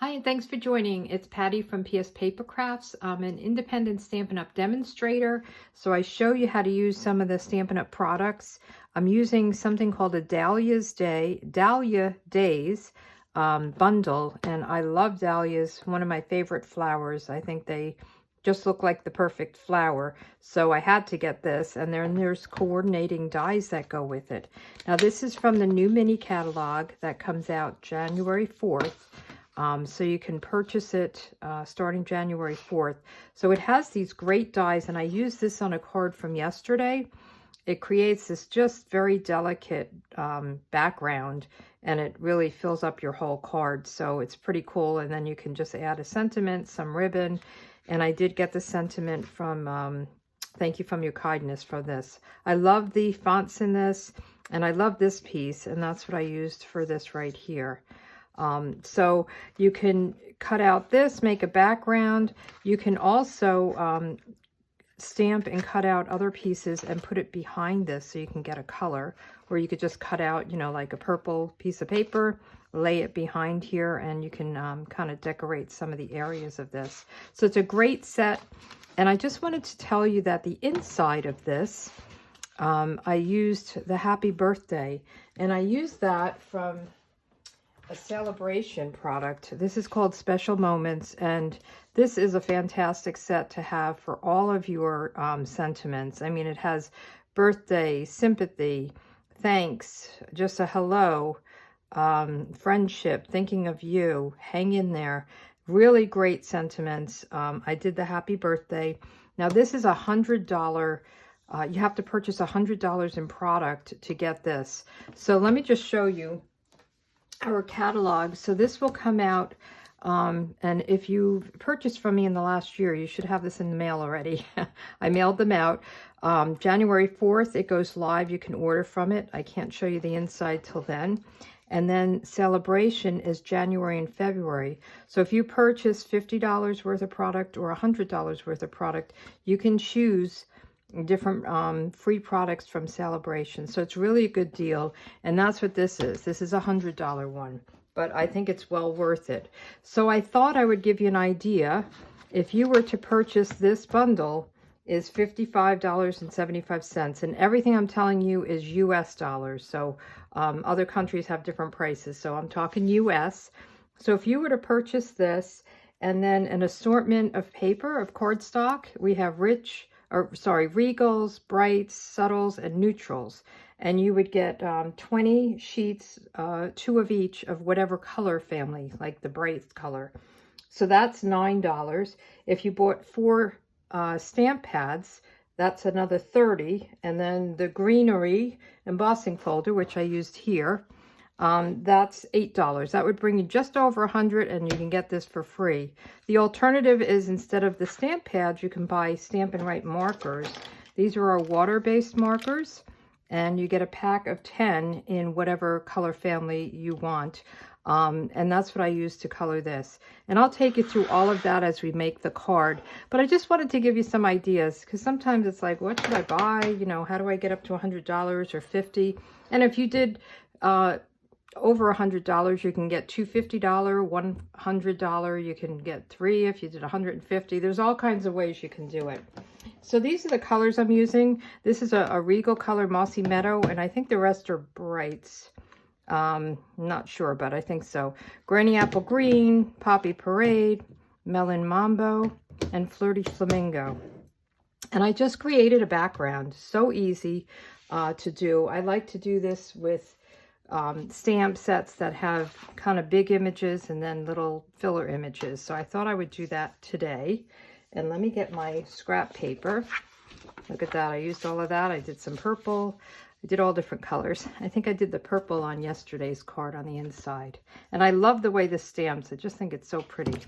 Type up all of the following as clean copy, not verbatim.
Hi, and thanks for joining. It's Patty from pspapercrafts. I'm an independent Stampin' Up! Demonstrator, so I show you how to use some of the Stampin' Up! Products. I'm using something called a Dahlia Days bundle, and I love dahlias, one of my favorite flowers. I think they just look like the perfect flower, so I had to get this, and then there's coordinating dies that go with it. Now, this is from the new mini catalog that comes out January 4th. So you can purchase it starting January 4th. So it has these great dies, and I used this on a card from yesterday. It creates this just very delicate background, and it really fills up your whole card. So it's pretty cool, and then you can just add a sentiment, some ribbon, and I did get the sentiment from thank you from your kindness for this. I love the fonts in this, and I love this piece, and that's what I used for this right here. So you can cut out this, make a background. You can also stamp and cut out other pieces and put it behind this so you can get a color. Or you could just cut out, you know, like a purple piece of paper, lay it behind here, and you can kind of decorate some of the areas of this. So it's a great set. And I just wanted to tell you that the inside of this, I used the Happy Birthday, and I used that from a Sale-a-bration product. This is called Special Moments, and this is a fantastic set to have for all of your sentiments. I mean, it has birthday, sympathy, thanks, just a hello, friendship, thinking of you, hang in there. Really great sentiments. I did the Happy Birthday. Now, this is $100. You have to purchase $100 in product to get this. So let me just show you our catalog. So this will come out, and if you purchased from me in the last year, you should have this in the mail already. I mailed them out. January 4th, it goes live. You can order from it. I can't show you the inside till then. And then Sale-a-bration is January and February. So if you purchase $50 worth of product or $100 worth of product, you can choose different free products from Sale-a-bration. So it's really a good deal, and that's what this is. This is a $100 one, but I think it's well worth it. So I thought I would give you an idea. If you were to purchase this bundle, is $55.75, and everything I'm telling you is US dollars. So other countries have different prices, so I'm talking US. So if you were to purchase this, and then an assortment of paper, of cardstock, we have regals, brights, subtles, and neutrals. And you would get 20 sheets, 2 of each of whatever color family, like the bright color. So that's $9. If you bought 4 stamp pads, that's another $30. And then the greenery embossing folder, which I used here, that's $8. That would bring you just over $100, and you can get this for free. The alternative is, instead of the stamp pads, you can buy Stampin' Write markers. These are our water-based markers, and you get a pack of 10 in whatever color family you want. And that's what I use to color this. And I'll take you through all of that as we make the card. But I just wanted to give you some ideas, because sometimes it's like, what should I buy? You know, how do I get up to $100 or $50? And if you did over $100, you can get $2 $50, $100, you can get 3 if you did $150. There's all kinds of ways you can do it. So these are the colors I'm using. This is a regal color, Mossy Meadow, and I think the rest are brights. Not sure, but I think so. Granny Apple Green, Poppy Parade, Melon Mambo, and Flirty Flamingo. And I just created a background. So easy to do. I like to do this with stamp sets that have kind of big images and then little filler images. So I thought I would do that today. And let me get my scrap paper. Look at that. I used all of that. I did some purple. I did all different colors. I think I did the purple on yesterday's card on the inside. And I love the way this stamps. I just think it's so pretty.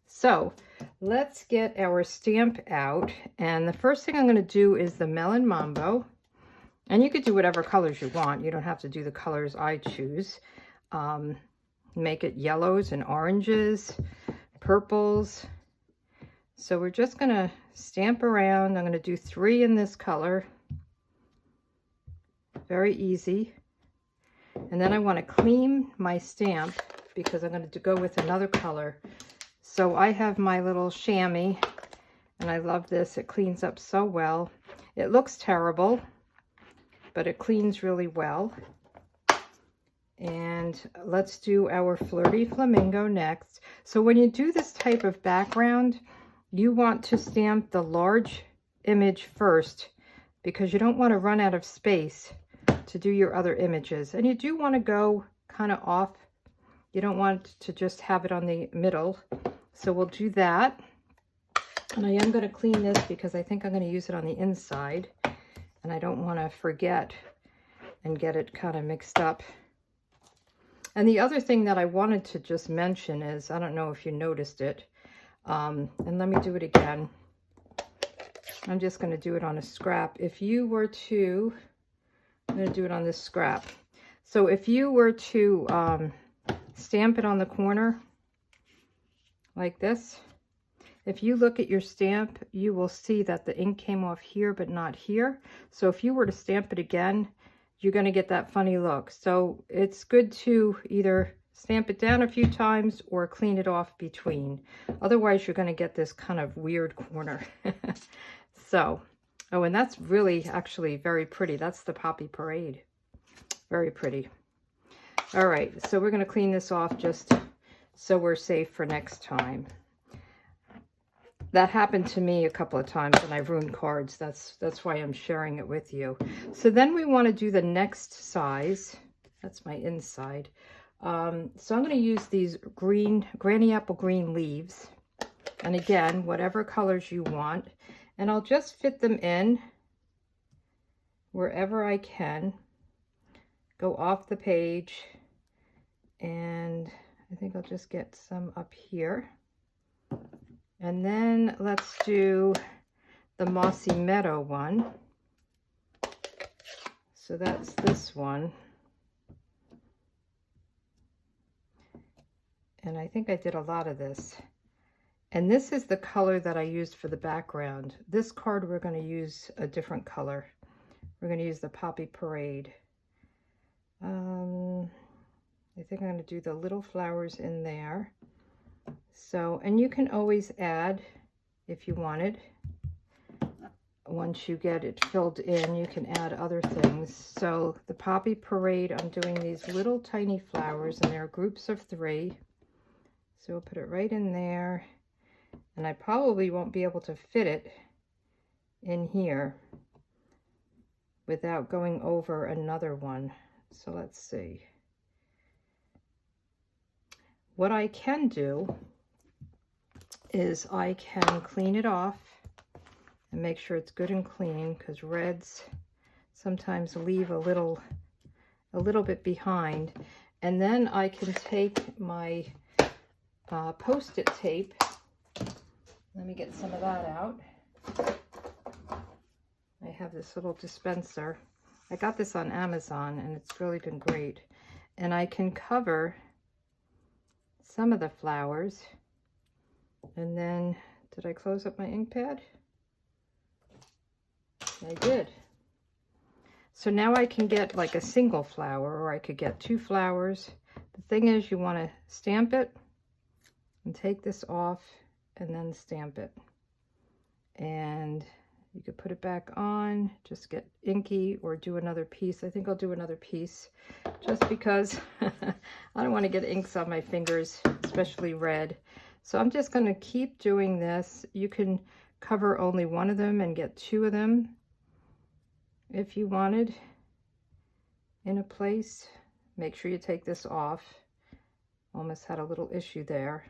So let's get our stamp out. And the first thing I'm going to do is the Melon Mambo. And you could do whatever colors you want. You don't have to do the colors I choose. Make it yellows and oranges, purples. So we're just going to stamp around. I'm going to do 3 in this color. Very easy. And then I want to clean my stamp because I'm going to go with another color. So I have my little chamois, and I love this. It cleans up so well. It looks terrible, but it cleans really well. And let's do our Flirty Flamingo next. So when you do this type of background, you want to stamp the large image first, because you don't want to run out of space to do your other images. And you do want to go kind of off. You don't want to just have it on the middle. So we'll do that. And I am going to clean this because I think I'm going to use it on the inside. And I don't want to forget and get it kind of mixed up. And the other thing that I wanted to just mention is, I don't know if you noticed it, and let me do it again. I'm just going to do it on a scrap. If you were to, I'm going to do it on this scrap. So if you were to stamp it on the corner like this, if you look at your stamp, you will see that the ink came off here but not here. So if you were to stamp it again, you're going to get that funny look. So it's good to either stamp it down a few times or clean it off between. Otherwise, you're going to get this kind of weird corner. So, oh, and that's really actually very pretty. That's the Poppy Parade. Very pretty. All right, so we're going to clean this off just so we're safe for next time. That happened to me a couple of times and I ruined cards. That's why I'm sharing it with you. So then we want to do the next size. That's my inside. So I'm going to use these granny apple green leaves. And again, whatever colors you want. And I'll just fit them in wherever I can. Go off the page. And I think I'll just get some up here. And then let's do the Mossy Meadow one. So that's this one. And I think I did a lot of this. And this is the color that I used for the background. This card, we're going to use a different color. We're going to use the Poppy Parade. I think I'm going to do the little flowers in there. So, and you can always add, if you wanted, once you get it filled in, you can add other things. So the Poppy Parade, I'm doing these little tiny flowers, and they're groups of 3. So we'll put it right in there, and I probably won't be able to fit it in here without going over another one. So let's see. What I can do is I can clean it off and make sure it's good and clean, because reds sometimes leave a little bit behind. And then I can take my Post-it tape. Let me get some of that out. I have this little dispenser. I got this on Amazon and it's really been great. And I can cover some of the flowers. And then, did I close up my ink pad? I did. So now I can get like a single flower, or I could get 2 flowers. The thing is, you want to stamp it and take this off and then stamp it. And you could put it back on, just get inky, or do another piece. I think I'll do another piece just because I don't want to get inks on my fingers, especially red. So I'm just going to keep doing this. You can cover only one of them and get 2 of them if you wanted in a place. Make sure you take this off. Almost had a little issue there.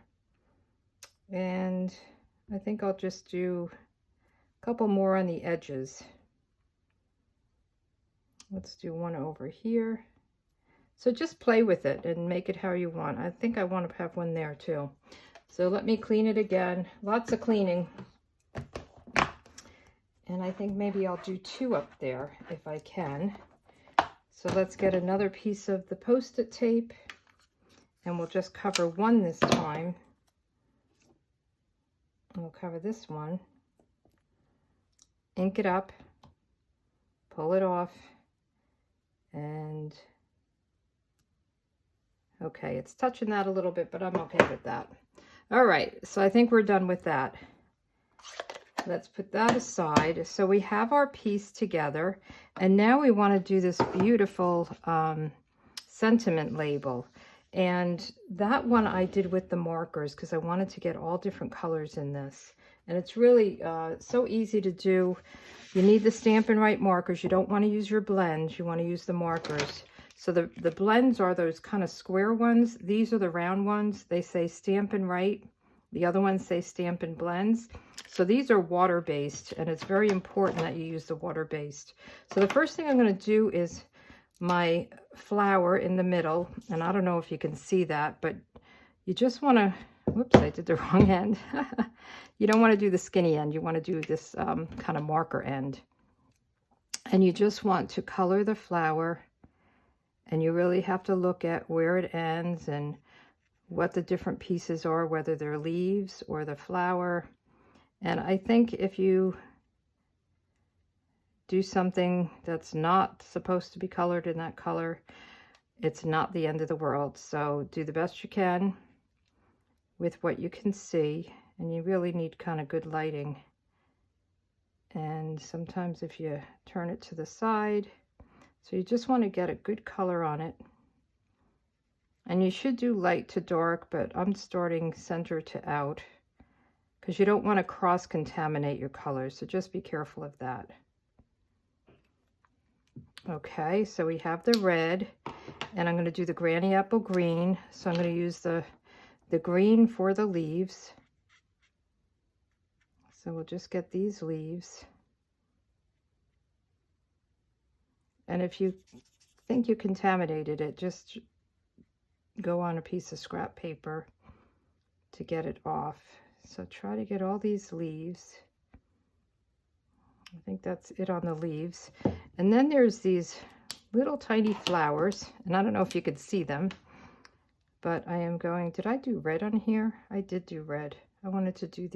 And I think I'll just do a couple more on the edges. Let's do one over here. So just play with it and make it how you want. I think I want to have one there too. So let me clean it again. Lots of cleaning. And I think maybe I'll do 2 up there if I can. So let's get another piece of the Post-it tape, and we'll just cover one this time. We'll cover this one, ink it up, pull it off, and Okay, it's touching that a little bit, but I'm okay with that. All right, so I think we're done with that. Let's put that aside. So we have our piece together, and now we want to do this beautiful sentiment label. And that one I did with the markers because I wanted to get all different colors in this. And it's really so easy to do. You need the Stampin' Write markers. You don't want to use your blends. You want to use the markers. So the blends are those kind of square ones. These are the round ones. They say Stampin' Write. The other ones say Stampin' Blends. So these are water-based, and it's very important that you use the water-based. So the first thing I'm going to do is my flower in the middle, and I don't know if you can see that, but you just want to, whoops, I did the wrong end. You don't want to do the skinny end. You want to do this kind of marker end. And you just want to color the flower, and you really have to look at where it ends and what the different pieces are, whether they're leaves or the flower. And I think if you do something that's not supposed to be colored in that color, it's not the end of the world. So do the best you can with what you can see, and you really need kind of good lighting. And sometimes if you turn it to the side, so you just want to get a good color on it. And you should do light to dark, but I'm starting center to out because you don't want to cross-contaminate your colors, so just be careful of that. Okay, so we have the red, and I'm going to do the Granny Apple green, so I'm going to use the green for the leaves. So we'll just get these leaves. And if you think you contaminated it, just go on a piece of scrap paper to get it off. So try to get all these leaves. I think that's it on the leaves. And then there's these little tiny flowers, and I don't know if you could see them, but I am going, did I do red on here? I did do red. I wanted to do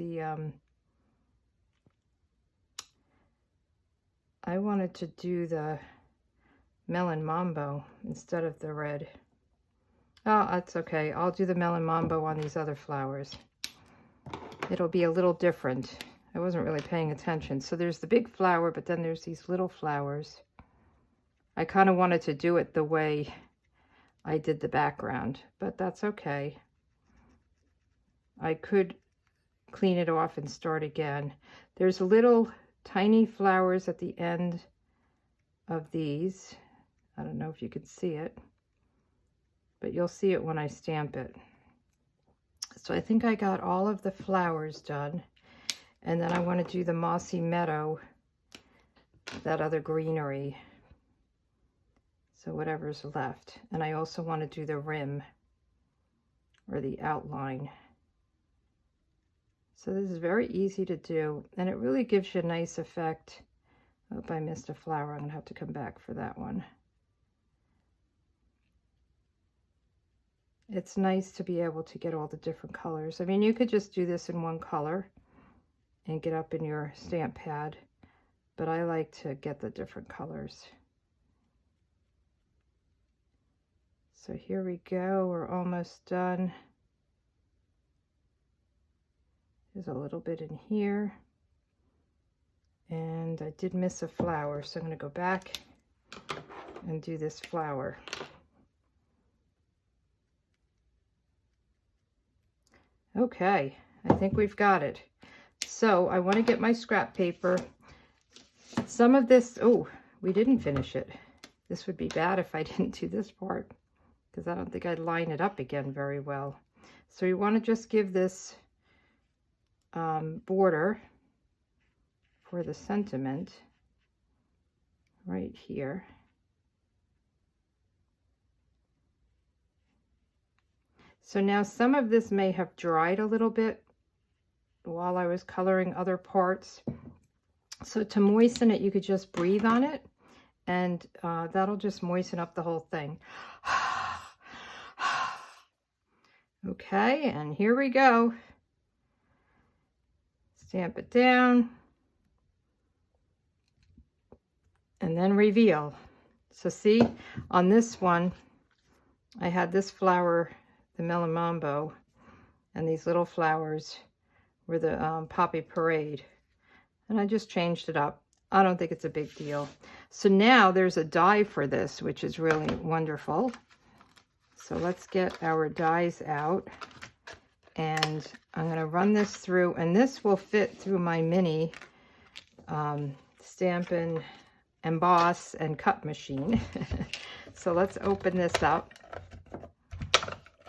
the, Melon Mambo instead of the red. Oh, that's okay. I'll do the Melon Mambo on these other flowers. It'll be a little different. I wasn't really paying attention. So there's the big flower, but then there's these little flowers. I kind of wanted to do it the way I did the background, but that's okay. I could clean it off and start again. There's little tiny flowers at the end of these. I don't know if you can see it, but you'll see it when I stamp it. So I think I got all of the flowers done. And then I want to do the mossy meadow, that other greenery. So whatever's left. And I also want to do the rim or the outline. So this is very easy to do, and it really gives you a nice effect. Oh, I missed a flower. I'm going to have to come back for that one. It's nice to be able to get all the different colors. I mean, you could just do this in one color and get up in your stamp pad, but I like to get the different colors. So here we go, we're almost done. There's a little bit in here, and I did miss a flower, so I'm going to go back and do this flower. Okay, I think we've got it. So I want to get my scrap paper. Some of this, oh, we didn't finish it. This would be bad if I didn't do this part, because I don't think I'd line it up again very well. So you want to just give this border for the sentiment right here. So now some of this may have dried a little bit while I was coloring other parts. So to moisten it, you could just breathe on it, and that'll just moisten up the whole thing. Okay, and here we go. Stamp it down, and then reveal. So see, on this one, I had this flower, the Melamambo, and these little flowers were the Poppy Parade. And I just changed it up. I don't think it's a big deal. So now there's a die for this, which is really wonderful. So let's get our dies out. And I'm going to run this through, and this will fit through my mini stamp and emboss and cut machine. So let's open this up.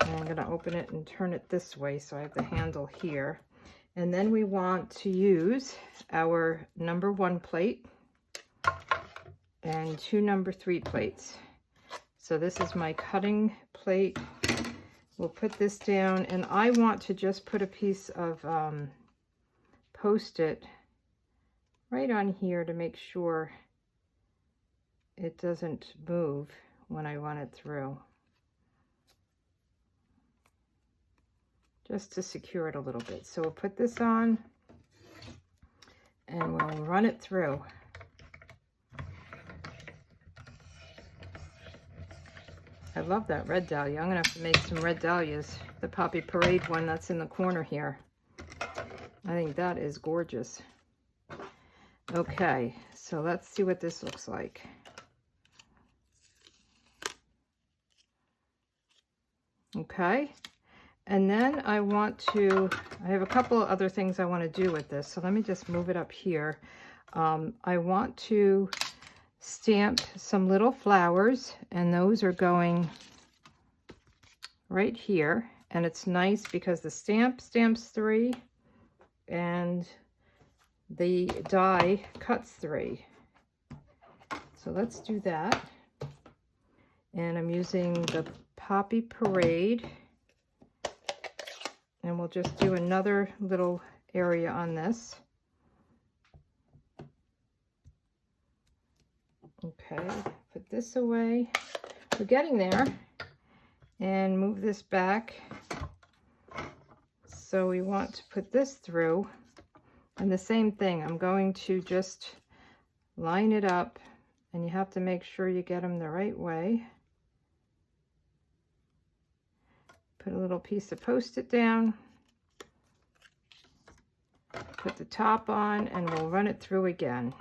And I'm going to open it and turn it this way so I have the handle here. And then we want to use our number 1 plate and 2 number 3 plates. So this is my cutting plate. We'll put this down, and I want to just put a piece of Post-it right on here to make sure it doesn't move when I run it through. Just to secure it a little bit. So we'll put this on and we'll run it through. I love that red dahlia. I'm gonna have to make some red dahlias. The Poppy Parade one that's in the corner here. I think that is gorgeous. Okay, so let's see what this looks like. Okay, and then I have a couple of other things I want to do with this. So let me just move it up here. I want to stamp some little flowers, and those are going right here. And it's nice because the stamps 3 and the die cuts 3. So let's do that. And I'm using the Poppy Parade, and we'll just do another little area on this. Okay, put this away. We're getting there. And move this back. So we want to put this through. And the same thing, I'm going to just line it up, and you have to make sure you get them the right way. Put a little piece of Post-it down. Put the top on, and we'll run it through again.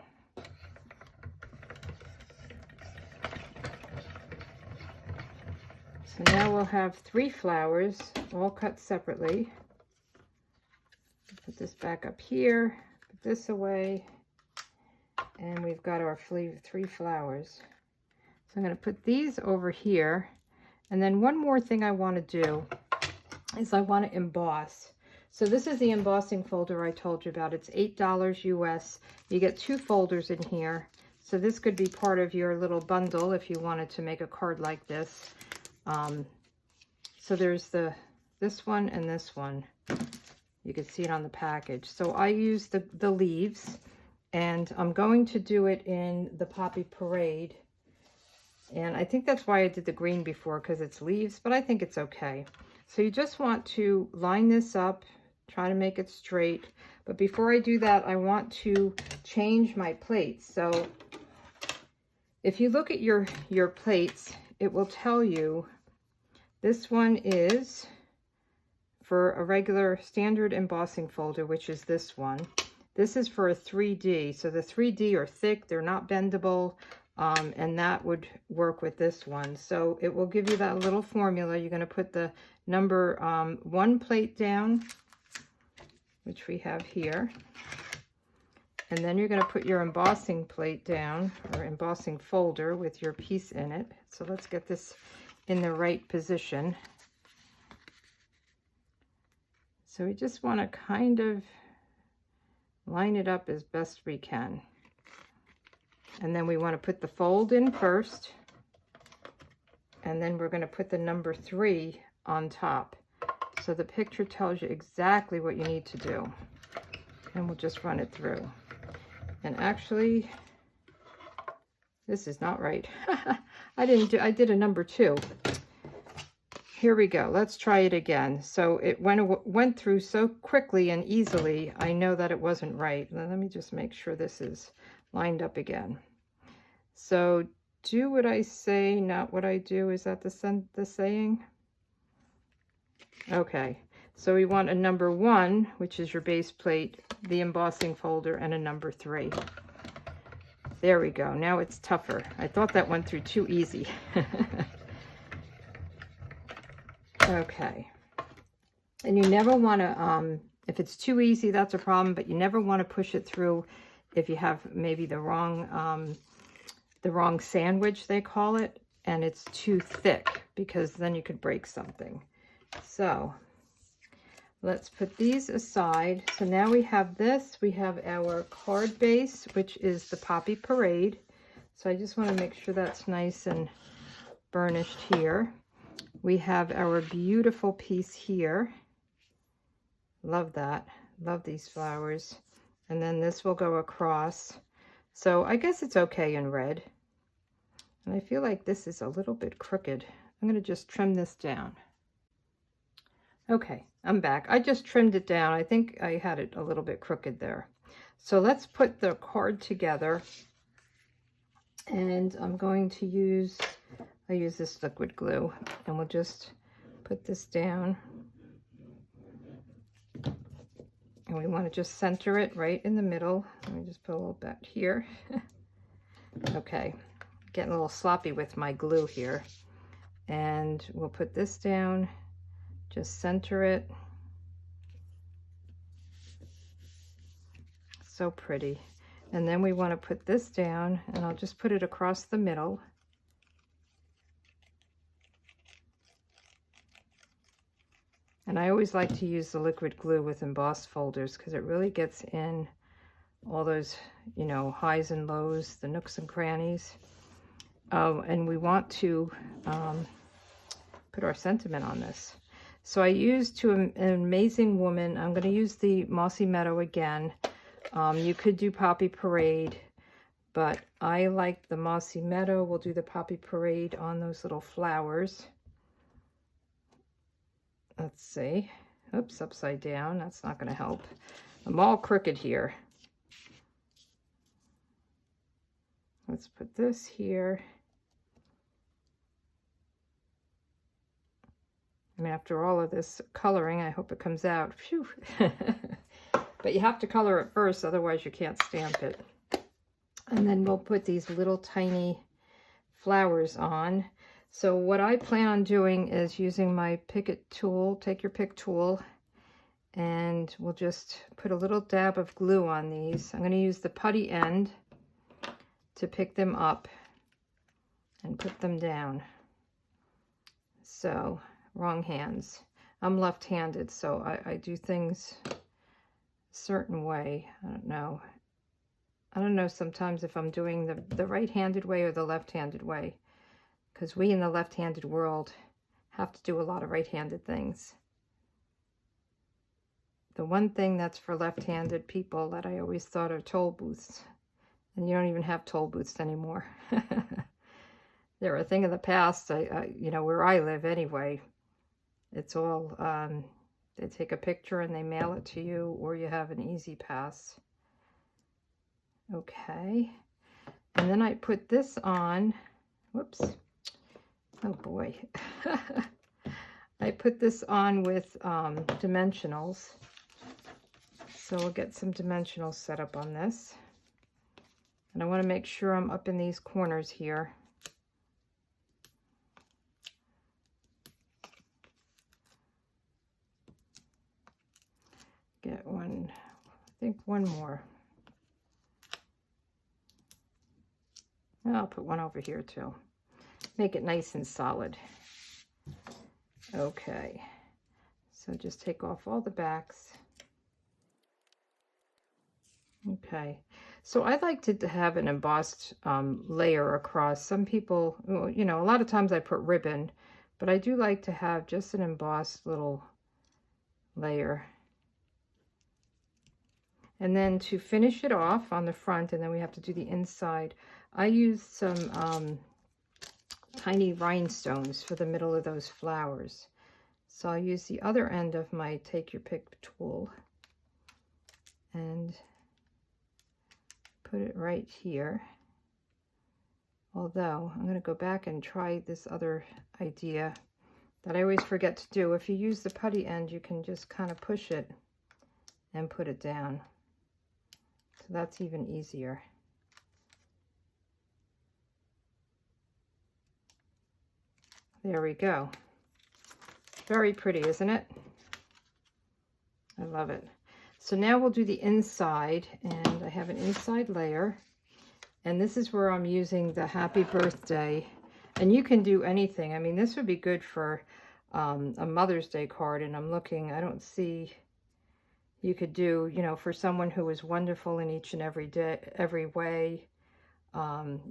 So now we'll have 3 flowers, all cut separately. Put this back up here, put this away, and we've got our 3 flowers. So I'm going to put these over here, and then one more thing I want to do is I want to emboss. So this is the embossing folder I told you about. It's $8 US. You get 2 folders in here. So this could be part of your little bundle if you wanted to make a card like this. So there's this one and this one. You can see it on the package. So I use the leaves, and I'm going to do it in the Poppy Parade. And I think that's why I did the green before, because it's leaves, but I think it's okay. So you just want to line this up, try to make it straight. But before I do that, I want to change my plates. So if you look at your plates, it will tell you this one is for a regular standard embossing folder, which is this one. This is for a 3D. So the 3D are thick, they're not bendable, and that would work with this one. So it will give you that little formula. You're going to put the number 1 plate down, which we have here. And then you're going to put your embossing plate down, or embossing folder with your piece in it. So let's get this in the right position. So we just want to kind of line it up as best we can. And then we want to put the fold in first. And then we're going to put the number 3 on top. So the picture tells you exactly what you need to do. And we'll just run it through. And actually, this is not right. I did a number 2. Here we go. Let's try it again. So it went through so quickly and easily, I know that it wasn't right. Let me just make sure this is lined up again. So do what I say, not what I do. Is that the saying? Okay, so we want a number 1, which is your base plate, the embossing folder, and a number 3. There we go. Now it's tougher. I thought that went through too easy. Okay. And you never want to, if it's too easy, that's a problem, but you never want to push it through if you have maybe the wrong sandwich, they call it, and it's too thick, because then you could break something. So let's put these aside. So now we have this. We have our card base, which is the Poppy Parade. So I just want to make sure that's nice and burnished here. We have our beautiful piece here. Love that. Love these flowers. And then this will go across. So I guess it's okay in red. And I feel like this is a little bit crooked. I'm going to just trim this down. Okay, I'm back. I just trimmed it down. I think I had it a little bit crooked there. So let's put the card together. And I'm going to use, I use this liquid glue, and we'll just put this down. And we want to just center it right in the middle. Let me just put a little bit here. Okay, getting a little sloppy with my glue here. And we'll put this down, just center it. So pretty. And then we want to put this down, and I'll just put it across the middle. And I always like to use the liquid glue with embossed folders because it really gets in all those, you know, highs and lows, the nooks and crannies. And we want to put our sentiment on this. So I used To an Amazing Woman. I'm going to use the Mossy Meadow again. You could do Poppy Parade, but I like the Mossy Meadow. We'll do the Poppy Parade on those little flowers. Let's see. Oops, upside down. That's not going to help. I'm all crooked here. Let's put this here. And after all of this coloring, I hope it comes out. Phew. But you have to color it first, otherwise you can't stamp it. And then we'll put these little tiny flowers on. So what I plan on doing is using my pick it tool, take your pick tool, and we'll just put a little dab of glue on these. I'm going to use the putty end to pick them up and put them down. So, wrong hands. I'm left-handed, so I do things a certain way. I don't know. I don't know sometimes if I'm doing the right-handed way or the left-handed way, because we in the left-handed world have to do a lot of right-handed things. The one thing that's for left-handed people that I always thought are toll booths, and you don't even have toll booths anymore. They're a thing of the past. You know, where I live anyway, it's all, they take a picture and they mail it to you, or you have an easy pass. Okay, and then I put this on, whoops, oh boy. I put this on with dimensionals. So we'll get some dimensionals set up on this. And I want to make sure I'm up in these corners here. Get one, I think one more. I'll put one over here too. Make it nice and solid. Okay, so just take off all the backs. Okay, so I like to have an embossed layer across. Some people, you know, a lot of times I put ribbon, but I do like to have just an embossed little layer. And then to finish it off on the front, and then we have to do the inside, I used some tiny rhinestones for the middle of those flowers. So I'll use the other end of my take your pick tool and put it right here Although, I'm going to go back and try this other idea that I always forget to do. If you use the putty end, you can just kind of push it and put it down. So that's even easier. There we go. Very pretty, isn't it? I love it. So now we'll do the inside, and I have an inside layer, and this is where I'm using the happy birthday, and you can do anything. I mean, this would be good for a Mother's Day card, and I'm looking, I don't see, you could do, you know, for someone who is wonderful in each and every way.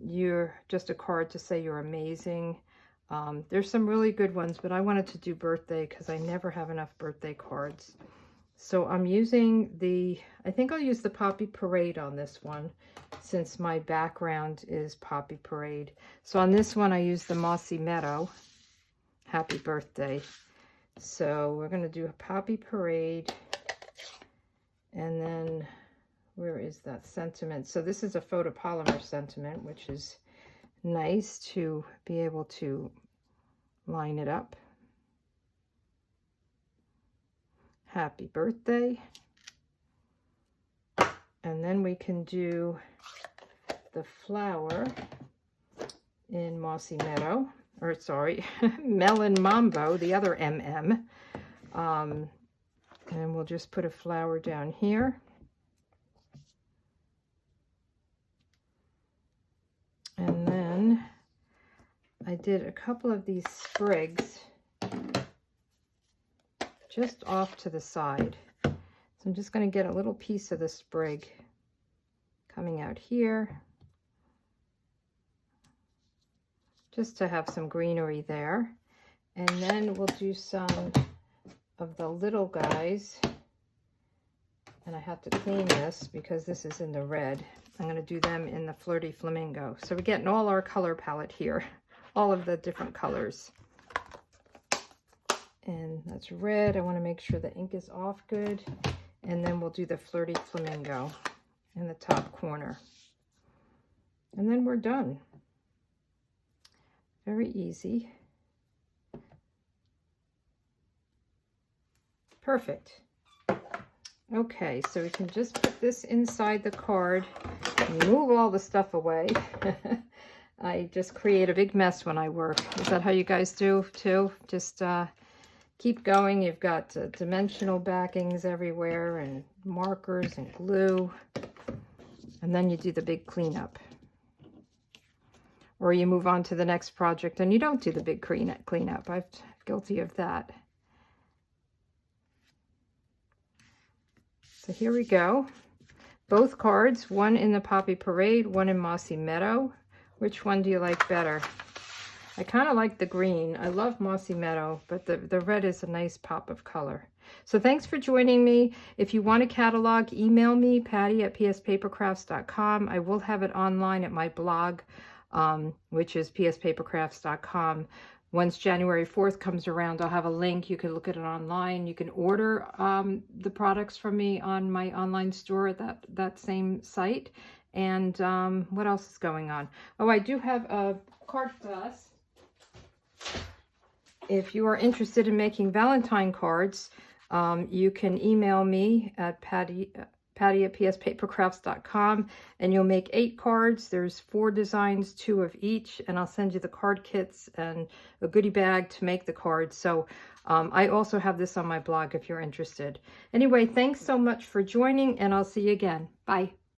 You're just a card to say you're amazing. There's some really good ones, but I wanted to do birthday because I never have enough birthday cards. So I'm using I think I'll use the Poppy Parade on this one, since my background is Poppy Parade. So on this one, I use the Mossy Meadow, Happy Birthday. So we're going to do a Poppy Parade, and then, where is that sentiment? So this is a photopolymer sentiment, which is nice to be able to line it up. Happy birthday. And then we can do the flower in Mossy Meadow, or sorry, Melon Mambo, the other MM. And we'll just put a flower down here. And then I did a couple of these sprigs just off to the side. So I'm just going to get a little piece of the sprig coming out here, just to have some greenery there. And then we'll do some of the little guys. And I have to clean this because this is in the red. I'm going to do them in the Flirty Flamingo. So we're getting all our color palette here, all of the different colors. And that's red. I want to make sure the ink is off good. And then we'll do the Flirty Flamingo in the top corner. And then we're done. Very easy. Perfect. Okay, so we can just put this inside the card and move all the stuff away. I just create a big mess when I work. Is that how you guys do too? Just keep going. You've got dimensional backings everywhere and markers and glue. And then you do the big cleanup. Or you move on to the next project and you don't do the big cleanup. I'm guilty of that. So here we go. Both cards, one in the Poppy Parade, one in Mossy Meadow. Which one do you like better? I kind of like the green. I love Mossy Meadow, but the red is a nice pop of color. So thanks for joining me. If you want a catalog, email me, patty@pspapercrafts.com. I will have it online at my blog, which is pspapercrafts.com. Once January 4th comes around, I'll have a link. You can look at it online. You can order the products from me on my online store at that same site. And what else is going on? Oh, I do have a card class. If you are interested in making Valentine cards, you can email me at patty@pspapercrafts.com, and you'll make 8 cards. There's 4 designs, 2 of each, and I'll send you the card kits and a goodie bag to make the cards. So I also have this on my blog if you're interested. Anyway, thanks so much for joining, and I'll see you again. Bye.